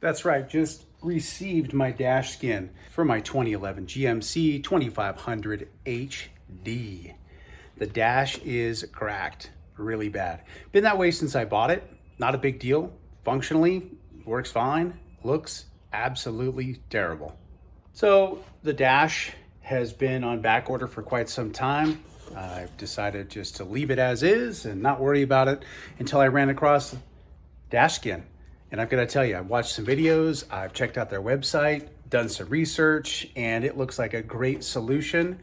That's right, just received my Dashskin for my 2011 GMC 2500 HD. The dash is cracked really bad. Been that way since I bought it. Not a big deal. Functionally, works fine. Looks absolutely terrible. So the dash has been on back order for quite some time. I've decided just to leave it as is and not worry about it until I ran across Dashskin. And I've got to tell you, I've watched some videos, I've checked out their website, done some research, and it looks like a great solution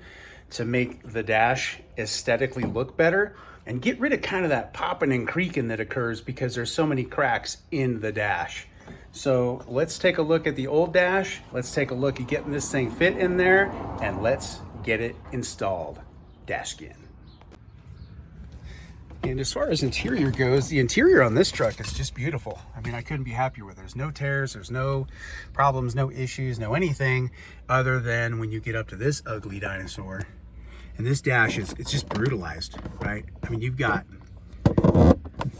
to make the dash aesthetically look better and get rid of kind of that popping and creaking that occurs because there's so many cracks in the dash. So let's take a look at the old dash. Let's take a look at getting this thing fit in there, and let's get it installed. Dashskin. And as far as interior goes, the interior on this truck is just beautiful. I mean, I couldn't be happier with it. There's no tears, there's no problems, no issues, no anything other than when you get up to this ugly dinosaur. And this dash it's just brutalized, right? I mean, you've got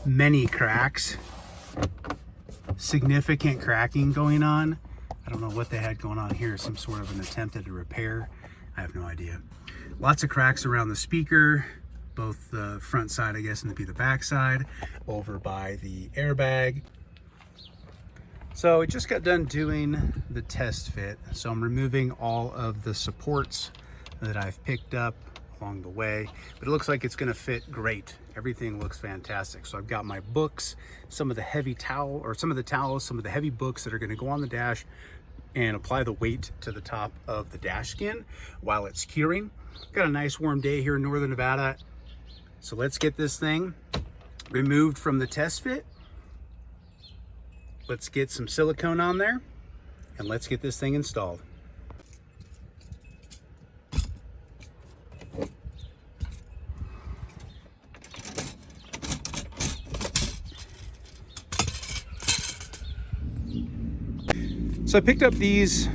many cracks, significant cracking going on. I don't know what they had going on here, some sort of an attempt at a repair. I have no idea. Lots of cracks around the speaker, both the front side, I guess, and the back side, over by the airbag. So I just got done doing the test fit. So I'm removing all of the supports that I've picked up along the way, but it looks like it's gonna fit great. Everything looks fantastic. So I've got my books, some of the heavy towel, or some of the towels, some of the heavy books that are gonna go on the dash and apply the weight to the top of the Dashskin while it's curing. Got a nice warm day here in Northern Nevada. So let's get this thing removed from the test fit. Let's get some silicone on there and let's get this thing installed. So I picked up these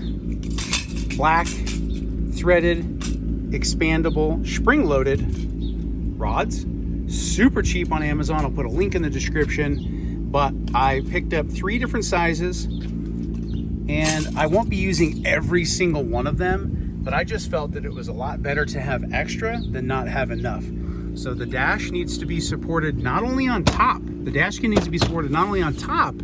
black threaded expandable spring-loaded rods, super cheap on Amazon. I'll put a link in the description, but I picked up 3 different sizes and I won't be using every single one of them, but I just felt that it was a lot better to have extra than not have enough. So the dash needs to be supported not only on top, the Dashskin needs to be supported not only on top,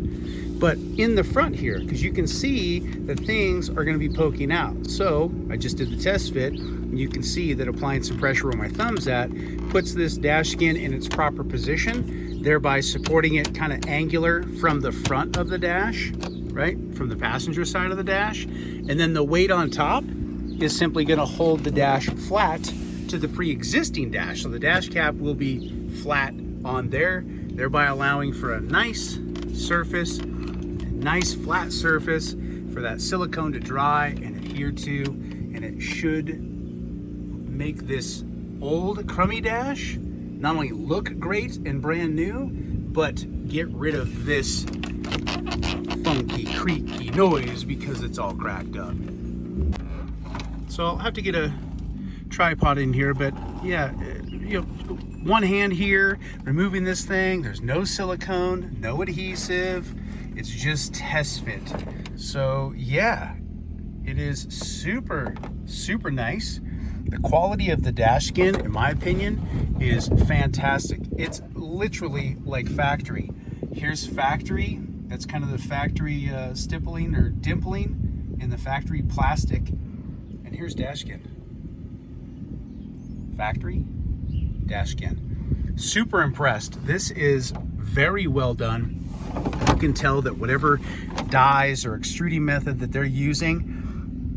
but in the front here, because you can see that things are going to be poking out. So I just did the test fit, and you can see that applying some pressure where my thumb's at puts this Dashskin in its proper position, thereby supporting it kind of angular from the front of the dash, right? From the passenger side of the dash. And then the weight on top is simply going to hold the dash flat to the pre-existing dash. So the dash cap will be flat on there, thereby allowing for a nice surface, nice flat surface for that silicone to dry and adhere to, and it should make this old crummy dash not only look great and brand new, but get rid of this funky creaky noise because it's all cracked up. So I'll have to get a tripod in here, but yeah, you know, one hand here removing this thing. There's no silicone, no adhesive. It's just test fit. So yeah, it is super, super nice. The quality of the Dashskin, in my opinion, is fantastic. It's literally like factory. Here's factory. That's kind of the factory stippling or dimpling in the factory plastic. And here's Dashskin. Factory, Dashskin. Super impressed. This is very well done. You can tell that whatever dyes or extruding method that they're using,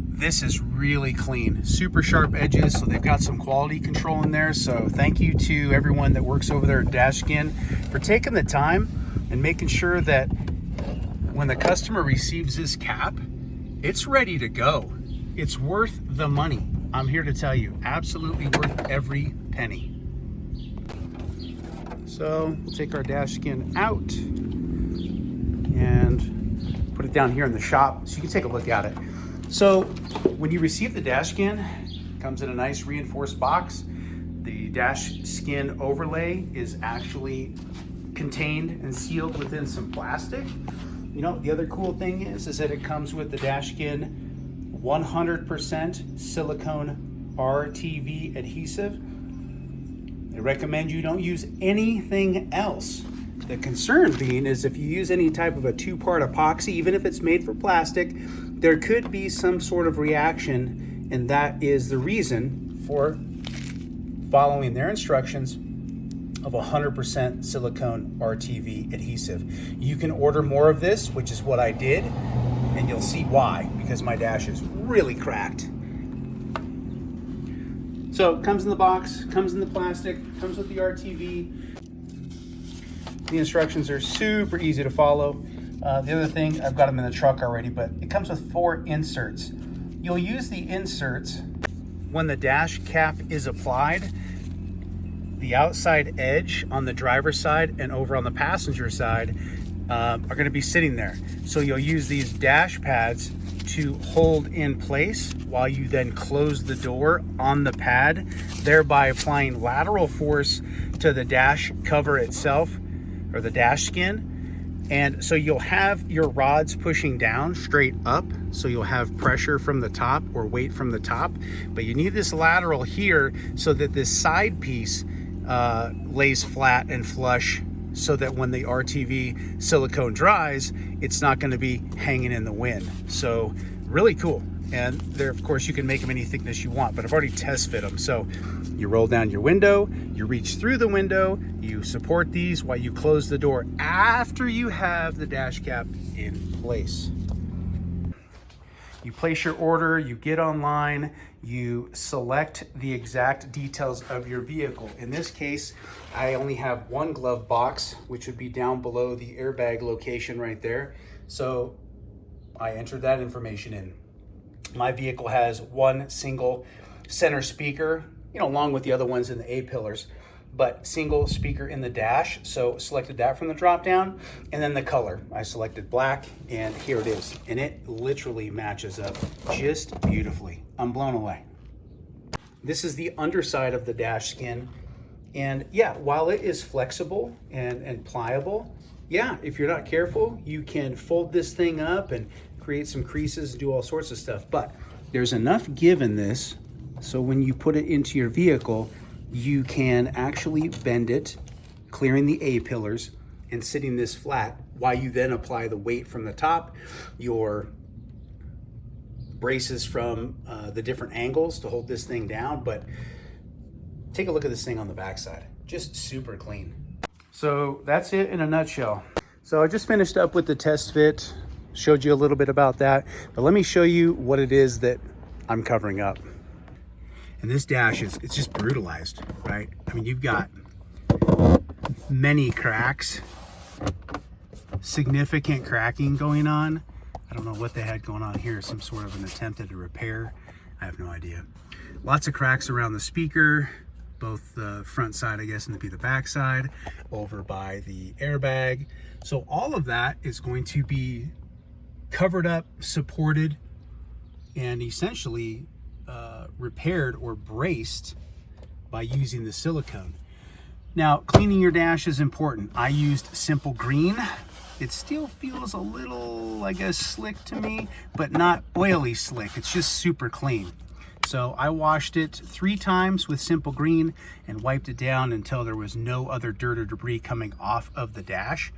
this is really clean. Super sharp edges, so they've got some quality control in there. So thank you to everyone that works over there at Dashskin for taking the time and making sure that when the customer receives this cap, it's ready to go. It's worth the money. I'm here to tell you, absolutely worth every penny. So we'll take our Dashskin out and put it down here in the shop so you can take a look at it. So when you receive the Dashskin, it comes in a nice reinforced box. The Dashskin overlay is actually contained and sealed within some plastic. You know, the other cool thing is that it comes with the Dashskin 100% silicone RTV adhesive. They recommend you don't use anything else. The concern being is if you use any type of a two-part epoxy, even if it's made for plastic, there could be some sort of reaction, and that is the reason for following their instructions of 100% silicone RTV adhesive. You can order more of this, which is what I did, and you'll see why, because my dash is really cracked. So it comes in the box, comes in the plastic, comes with the RTV. The instructions are super easy to follow. The other thing, I've got them in the truck already, but it comes with 4 inserts. You'll use the inserts when the dash cap is applied. The outside edge on the driver's side and over on the passenger side are going to be sitting there. So you'll use these dash pads to hold in place while you then close the door on the pad, thereby applying lateral force to the dash cover itself, or the dash skin. And so you'll have your rods pushing down straight up, so you'll have pressure from the top or weight from the top, but you need this lateral here so that this side piece lays flat and flush, so that when the RTV silicone dries, it's not going to be hanging in the wind. So really cool. And there, of course, you can make them any thickness you want, but I've already test fit them. So you roll down your window, you reach through the window, you support these while you close the door after you have the dash cap in place. You place your order, you get online, you select the exact details of your vehicle. In this case, I only have one glove box, which would be down below the airbag location right there. So I entered that information in. My vehicle has one single center speaker, you know, along with the other ones in the A-pillars, but single speaker in the dash. So selected that from the drop down, and then the color. I selected black, and here it is. And it literally matches up just beautifully. I'm blown away. This is the underside of the dash skin. And yeah, while it is flexible and pliable, yeah, if you're not careful, you can fold this thing up and create some creases and do all sorts of stuff. But there's enough give in this, so when you put it into your vehicle, you can actually bend it, clearing the A-pillars and sitting this flat, while you then apply the weight from the top, your braces from the different angles to hold this thing down. But take a look at this thing on the backside, just super clean. So that's it in a nutshell. So I just finished up with the test fit, showed you a little bit about that, but let me show you what it is that I'm covering up. And this dash it's just brutalized, right? I mean, you've got many cracks, significant cracking going on. I don't know what they had going on here, some sort of an attempt at a repair. I have no idea. Lots of cracks around the speaker, both the front side, I guess, and the back side, over by the airbag. So all of that is going to be covered up, supported, and essentially repaired or braced by using the silicone. Now, cleaning your dash is important. I used Simple Green. It still feels a little, I guess, slick to me, but not oily slick. It's just super clean. So I washed it 3 times with Simple Green and wiped it down until there was no other dirt or debris coming off of the dash.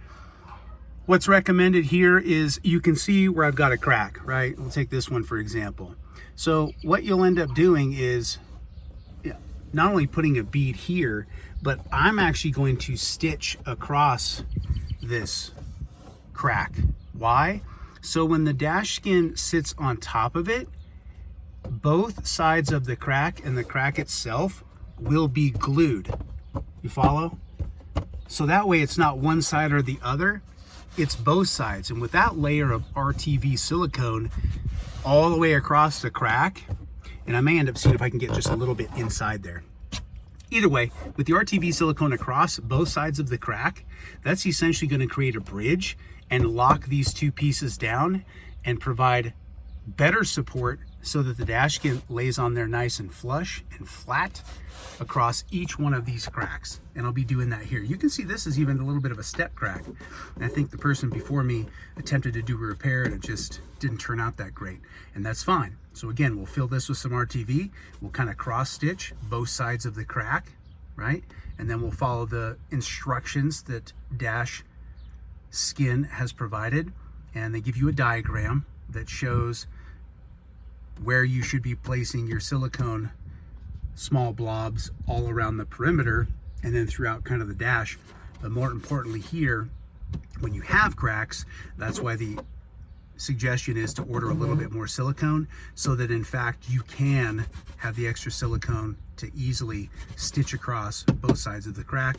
What's recommended here is, you can see where I've got a crack, right? We'll take this one for example. So what you'll end up doing is not only putting a bead here, but I'm actually going to stitch across this crack. Why? So when the dash skin sits on top of it, both sides of the crack and the crack itself will be glued. You follow? So that way it's not one side or the other, it's both sides. And with that layer of RTV silicone all the way across the crack, and I may end up seeing if I can get just a little bit inside there. Either way, with the RTV silicone across both sides of the crack, that's essentially going to create a bridge and lock these two pieces down and provide better support so that the dash skin lays on there nice and flush and flat across each one of these cracks. And I'll be doing that here. You can see this is even a little bit of a step crack. And I think the person before me attempted to do a repair and it just didn't turn out that great. And that's fine. So again, we'll fill this with some RTV. We'll kind of cross stitch both sides of the crack, right? And then we'll follow the instructions that Dash Skin has provided. And they give you a diagram that shows where you should be placing your silicone small blobs all around the perimeter and then throughout kind of the dash. But more importantly here, when you have cracks, that's why the suggestion is to order a little bit more silicone so that in fact you can have the extra silicone to easily stitch across both sides of the crack.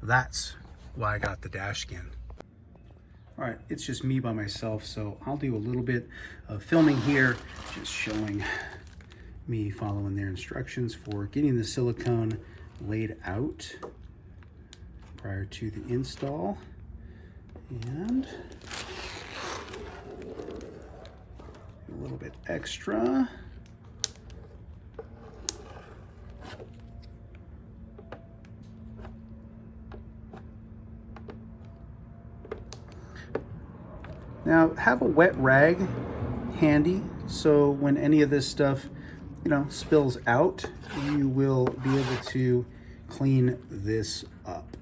That's why I got the dash skin. All right, it's just me by myself, so I'll do a little bit of filming here, just showing me following their instructions for getting the silicone laid out prior to the install. And a little bit extra. Now, have a wet rag handy so when any of this stuff, you know, spills out, you will be able to clean this up.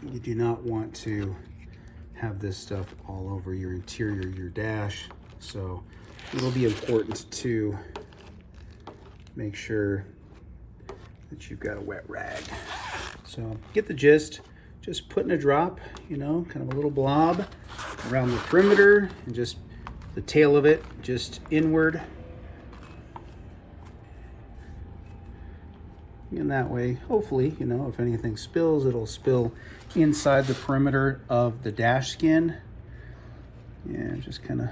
You do not want to have this stuff all over your interior, your dash. So it'll be important to make sure that you've got a wet rag. So get the gist. Just putting a drop, you know, kind of a little blob around the perimeter and just the tail of it just inward. And that way, hopefully, you know, if anything spills, it'll spill inside the perimeter of the dash skin. Yeah, just kind of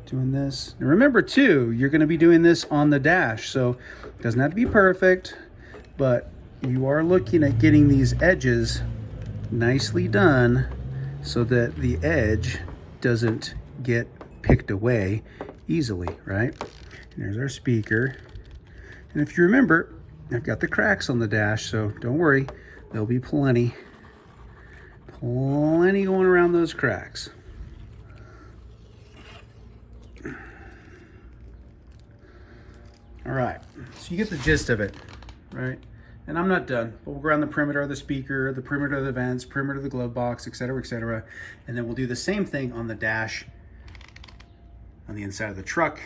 doing this. And remember too, you're going to be doing this on the dash, so it doesn't have to be perfect, but you are looking at getting these edges nicely done so that the edge doesn't get picked away easily, right? And there's our speaker. And if you remember, I've got the cracks on the dash, so don't worry, there'll be plenty going around those cracks. All right, so you get the gist of it, right? And I'm not done, but we'll go around the perimeter of the speaker, the perimeter of the vents, perimeter of the glove box, etc., etc. And then we'll do the same thing on the dash on the inside of the truck.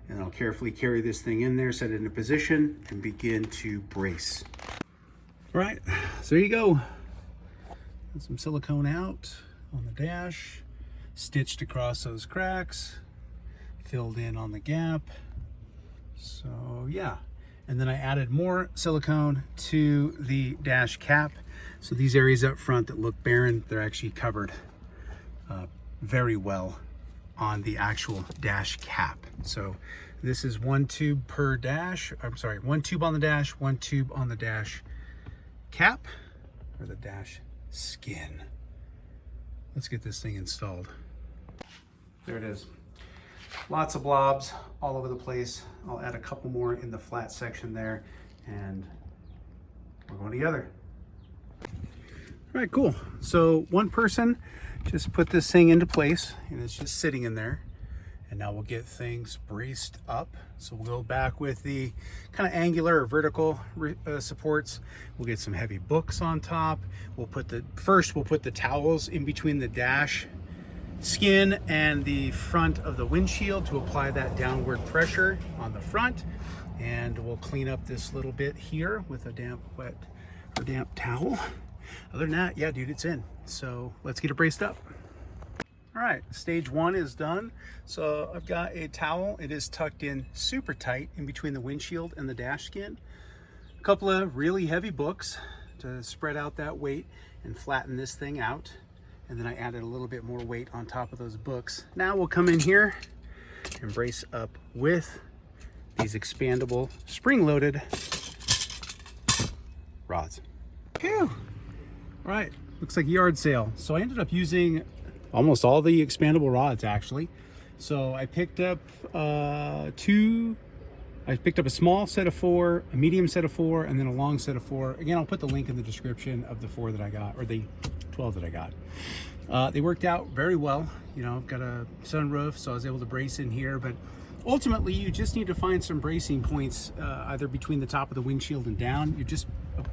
And I'll carefully carry this thing in there, set it in a position, and begin to brace. All right, so there you go. Get some silicone out on the dash, stitched across those cracks, filled in on the gap. So yeah. And then I added more silicone to the dash cap. So these areas up front that look barren, they're actually covered very well on the actual dash cap. So this is one tube per dash. I'm sorry, one tube on the dash, one tube on the dash cap, or the dash skin. Let's get this thing installed. There it is. Lots of blobs all over the place. I'll add a couple more in the flat section there, and we're going together. All right, cool. So one person just put this thing into place, and it's just sitting in there. And now we'll get things braced up. So we'll go back with the kind of angular or vertical supports. We'll get some heavy books on top. We'll put the towels in between the dash skin and the front of the windshield to apply that downward pressure on the front. And we'll clean up this little bit here with a damp towel. Other than that, yeah, dude, it's in. So let's get it braced up. All right, stage one is done. So I've got a towel. It is tucked in super tight in between the windshield and the dash skin. A couple of really heavy books to spread out that weight and flatten this thing out. And then I added a little bit more weight on top of those books. Now we'll come in here and brace up with these expandable spring-loaded rods. Phew. All right, looks like a yard sale. So I ended up using almost all the expandable rods actually. So I picked up I picked up a small set of 4, a medium set of 4, and then a long set of 4. Again, I'll put the link in the description of the 4 that I got, or the 12 that I got. They worked out very well. You know, I've got a sunroof, so I was able to brace in here, but ultimately you just need to find some bracing points, either between the top of the windshield and down.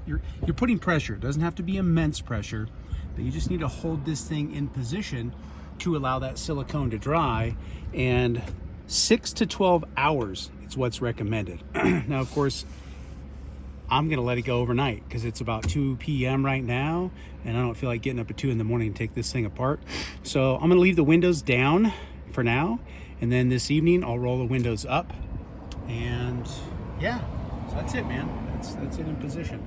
You're putting pressure. It doesn't have to be immense pressure, but you just need to hold this thing in position to allow that silicone to dry, and 6 to 12 hours is what's recommended. Now, of course, I'm gonna let it go overnight because it's about 2 p.m. right now, and I don't feel like getting up at 2 in the morning to take this thing apart. So I'm gonna leave the windows down for now, and then this evening I'll roll the windows up, and yeah, so that's it, man. That's it in position.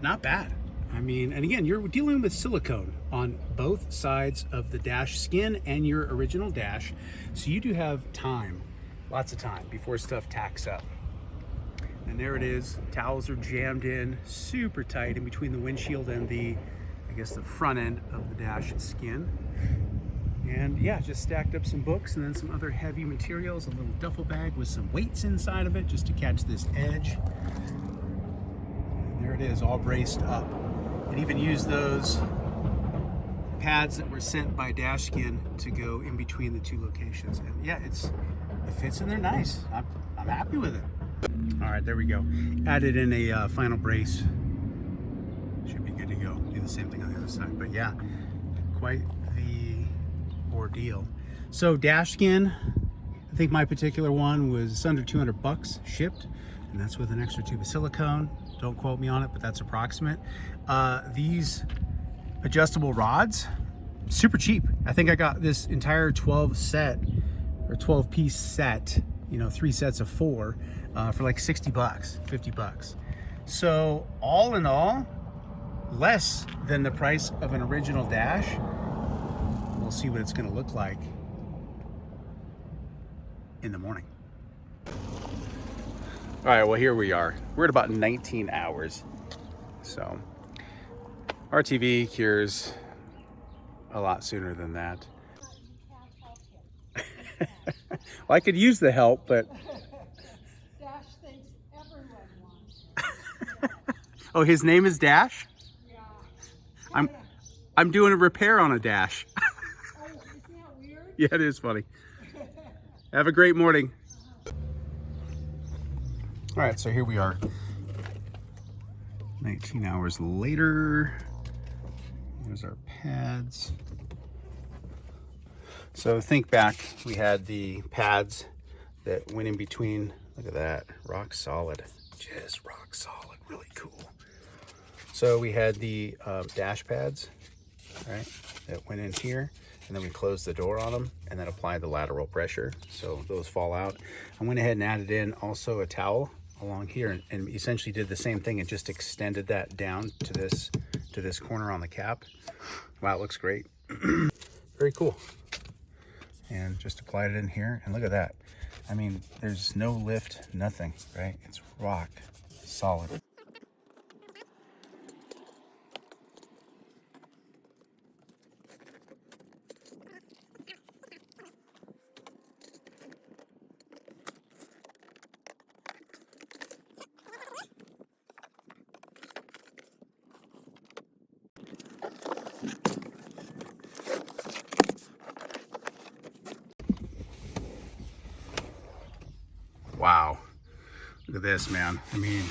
Not bad. I mean, and again, you're dealing with silicone on both sides of the dash skin and your original dash, so you do have time, lots of time, before stuff tacks up. And there it is. Towels are jammed in super tight in between the windshield and the, I guess, the front end of the dash skin. And yeah, just stacked up some books and then some other heavy materials, a little duffel bag with some weights inside of it just to catch this edge. And there it is, all braced up. And even used those pads that were sent by Dashskin to go in between the 2 locations. And yeah, it fits in there nice. I'm happy with it. All right, there we go. Added in a final brace. Should be good to go. Do the same thing on the other side. But yeah, quite the ordeal. So Dashskin, I think my particular one was under 200 bucks shipped, and that's with an extra tube of silicone. Don't quote me on it, but that's approximate. These adjustable rods, super cheap. I think I got this entire 12 piece set, you know, 3 sets of 4 for like 60 bucks, 50 bucks. So all in all, less than the price of an original dash. We'll see what it's gonna look like in the morning. All right, well, here we are. We're at about 19 hours. So RTV cures a lot sooner than that. Well, I could use the help, but Dash thinks everyone wants. oh, his name is Dash? Yeah. I'm doing a repair on a Dash. Oh, isn't that weird? Yeah, it is funny. Have a great morning. All right, so here we are. 19 hours later. Here's our pads. So think back, we had the pads that went in between. Look at that, rock solid, just rock solid, really cool. So we had the dash pads, right, that went in here, and then we closed the door on them and then applied the lateral pressure. So those fall out. I went ahead and added in also a towel along here and essentially did the same thing and just extended that down to this corner on the cap. Wow, it looks great. Very cool. And just applied it in here, and look at that. I mean, there's no lift, nothing, right? It's rock solid. Wow, look at this, man. I mean,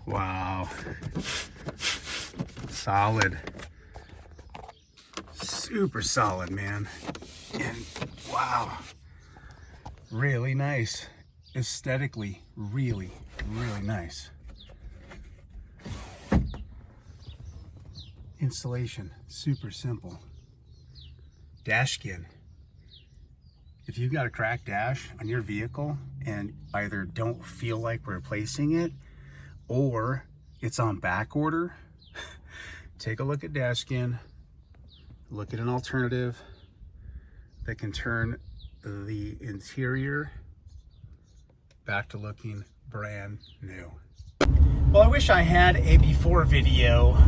wow, solid, super solid, man. And wow, really nice, aesthetically, really, really nice. Installation, super simple. Dashskin. If you've got a cracked dash on your vehicle and either don't feel like replacing it or it's on back order, take a look at Dashskin, look at an alternative that can turn the interior back to looking brand new. Well, I wish I had a before video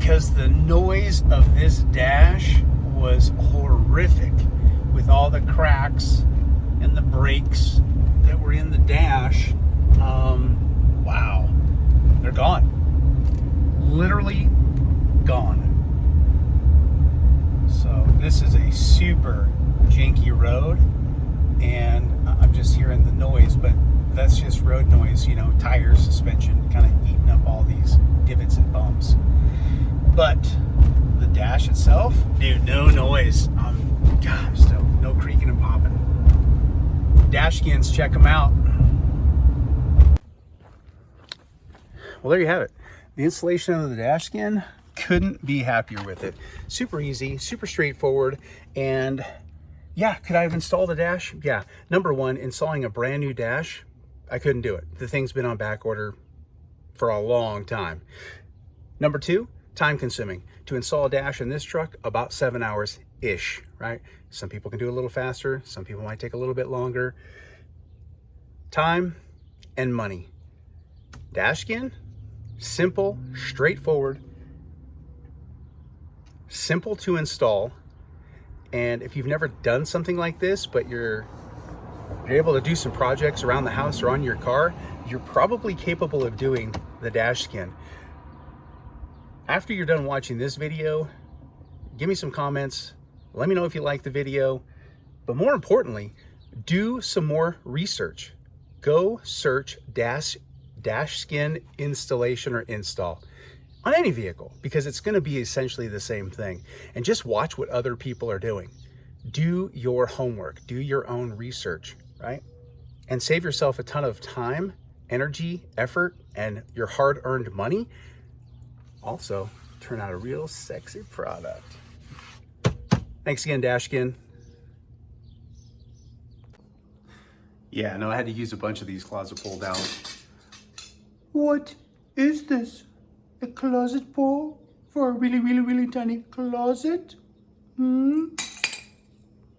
because the noise of this dash was horrific with all the cracks and the breaks that were in the dash. Wow, they're gone. Literally gone. So this is a super janky road, and I'm just hearing the noise, but that's just road noise, you know, tires, suspension, kind of eating up all these divots and bumps. But the dash itself, dude, no noise. God, I'm still no creaking and popping. Dashskins, check them out. Well, there you have it. The installation of the Dashskin, couldn't be happier with it. Super easy, super straightforward, and yeah, could I have installed a dash? Yeah. Number one, installing a brand new dash, I couldn't do it. The thing's been on back order for a long time. Number two, time consuming. To install a dash in this truck, about 7 hours-ish, right? Some people can do it a little faster, some people might take a little bit longer. Time and money. Dashskin, simple, straightforward, simple to install. And if you've never done something like this, but you're able to do some projects around the house or on your car, you're probably capable of doing the Dashskin. After you're done watching this video, give me some comments. Let me know if you like the video. But more importantly, do some more research. Go search Dashskin installation or install on any vehicle, because it's going to be essentially the same thing. And just watch what other people are doing. Do your homework, do your own research, right? And save yourself a ton of time, energy, effort, and your hard-earned money. Also, turn out a real sexy product. Thanks again, Dashskin. Yeah, no, I had to use a bunch of these closet pull down. What is this? A closet pull for a really, really, really tiny closet?